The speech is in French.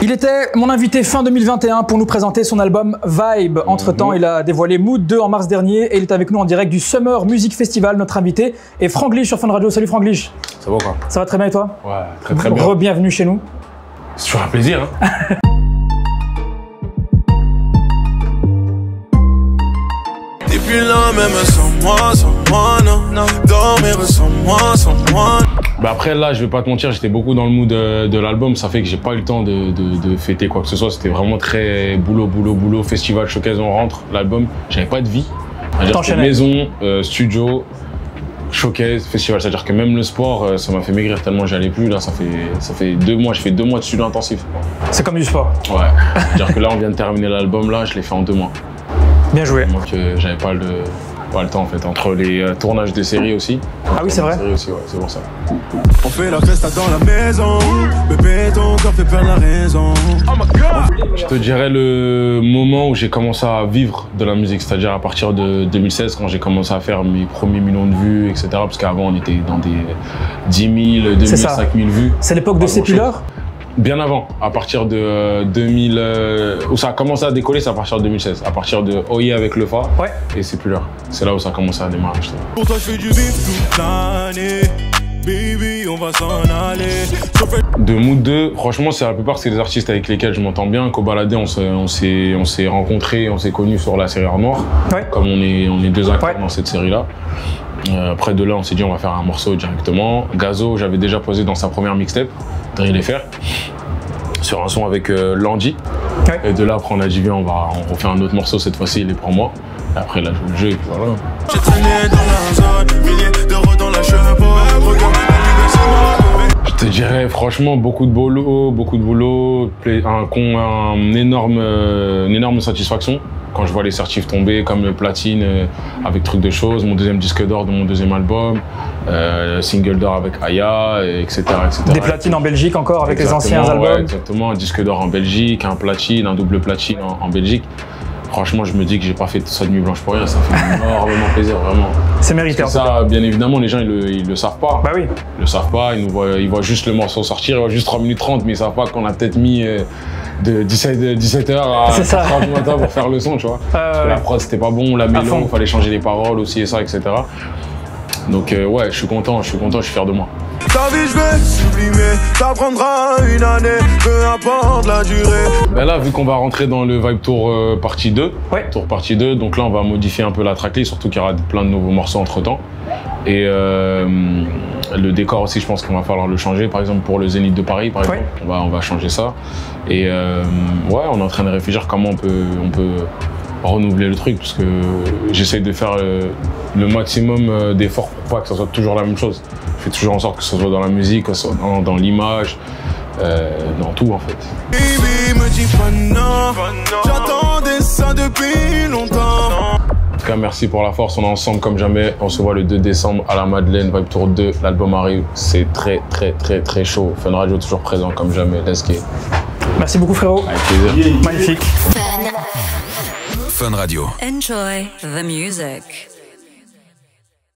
Il était mon invité fin 2021 pour nous présenter son album Vibe. Entre-temps, il a dévoilé Mood 2 en mars dernier et il est avec nous en direct du Summer Music Festival. Notre invité est Franglish sur Fun Radio. Salut Franglish. Ça va quoi? Ça va très bien et toi? Ouais, très bien. Bienvenue chez nous. C'est toujours un plaisir. Hein. Depuis là même sans moi, non. Dormir sans moi. Bah après là, je vais pas te mentir, j'étais beaucoup dans le mood de l'album. Ça fait que j'ai pas eu le temps de fêter quoi que ce soit. C'était vraiment très boulot, festival, showcase, on rentre, l'album. J'avais pas de vie. C'est-à-dire maison, studio, showcase, festival. C'est-à-dire que même le sport, ça m'a fait maigrir tellement j'y allais plus. Là, ça fait 2 mois, je fais 2 mois de studio intensif. C'est comme du sport. Ouais. C'est-à-dire que là, on vient de terminer l'album là, je l'ai fait en 2 mois. Bien joué. Donc j'avais pas le temps en fait, entre les tournages des séries aussi. Ah oui, c'est vrai. Aussi, ouais, c'est pour ça. On fait la festa dans la maison, bébé ton corps fait perdre la raison. Je te dirais le moment où j'ai commencé à vivre de la musique, c'est-à-dire à partir de 2016 quand j'ai commencé à faire mes premiers millions de vues, etc. Parce qu'avant on était dans des 10 000, 2 000, 5 000 vues. C'est l'époque de Sepuller? Bien avant, à partir de 2000, où ça a commencé à décoller, c'est à partir de 2016. À partir de Oye avec le Fa, ouais. Et c'est plus l'heure. C'est là où ça a commencé à démarrer, je trouve. Pour toi, je fais du bif toute l'année. Baby, on va s'en aller. De Mood 2, franchement, la plupart, c'est des artistes avec lesquels je m'entends bien. Qu'au Baladé, on s'est rencontrés, on s'est connus sur la série Art Noir. Ouais. Comme on est 2 acteurs dans cette série-là. Après de là, on s'est dit on va faire un morceau directement. Gazo, j'avais déjà posé dans sa première mixtape, Drill FR, sur un son avec Landy. Ouais. Et de là, après, on a dit viens, on refait un autre morceau cette fois-ci, il est pour moi. Et après, là, je joue le jeu et puis voilà. J'ai traîné dans la zone, milliers d'euros dans la chevaux. Je te dirais franchement beaucoup de boulot, une énorme satisfaction. Quand je vois les certifs tomber, comme le platine avec Truc de Choses, mon 2e disque d'or de mon 2e album, single d'or avec Aya, etc., etc. Des platines en Belgique encore avec les anciens albums. Ouais, exactement, un disque d'or en Belgique, un platine, un double platine en Belgique. Franchement, je me dis que j'ai pas fait tout ça de nuit blanche pour rien, ça fait énormément plaisir, vraiment. C'est mérité. Ça, bien évidemment, les gens, ils le savent pas. Bah oui. Ils le savent pas, ils voient juste le morceau sortir, ils voient juste 3 minutes 30, mais ils savent pas qu'on a peut-être mis de 17h à 4h du matin pour faire le son, tu vois. Parce que la prod, c'était pas bon, la mélodie, il fallait changer les paroles aussi et ça, etc. Donc ouais, je suis content, je suis fier de moi. Ta vie je vais sublimer, ça prendra une année, peu importe la durée. Ben là, vu qu'on va rentrer dans le Vibe Tour partie 2, Tour partie 2, donc là on va modifier un peu la tracklist, surtout qu'il y aura plein de nouveaux morceaux entre temps. Et le décor aussi, je pense qu'on va falloir le changer, par exemple pour le Zénith de Paris, par exemple, on va changer ça. Et ouais, on est en train de réfléchir comment on peut renouveler le truc, parce que j'essaye de faire le maximum d'efforts pour pas que ça soit toujours la même chose. Je fais toujours en sorte que ce soit dans la musique, que ce soit dans l'image, dans tout en fait. Baby, me dis pas non, j'attendais ça depuis longtemps. En tout cas, merci pour la force, on est ensemble comme jamais. On se voit le 2 décembre à la Madeleine, Vibe Tour 2, l'album arrive, c'est très chaud. Fun Radio toujours présent comme jamais, let's go. Merci beaucoup frérot. Avec plaisir. Magnifique. Fun Radio. Enjoy the music.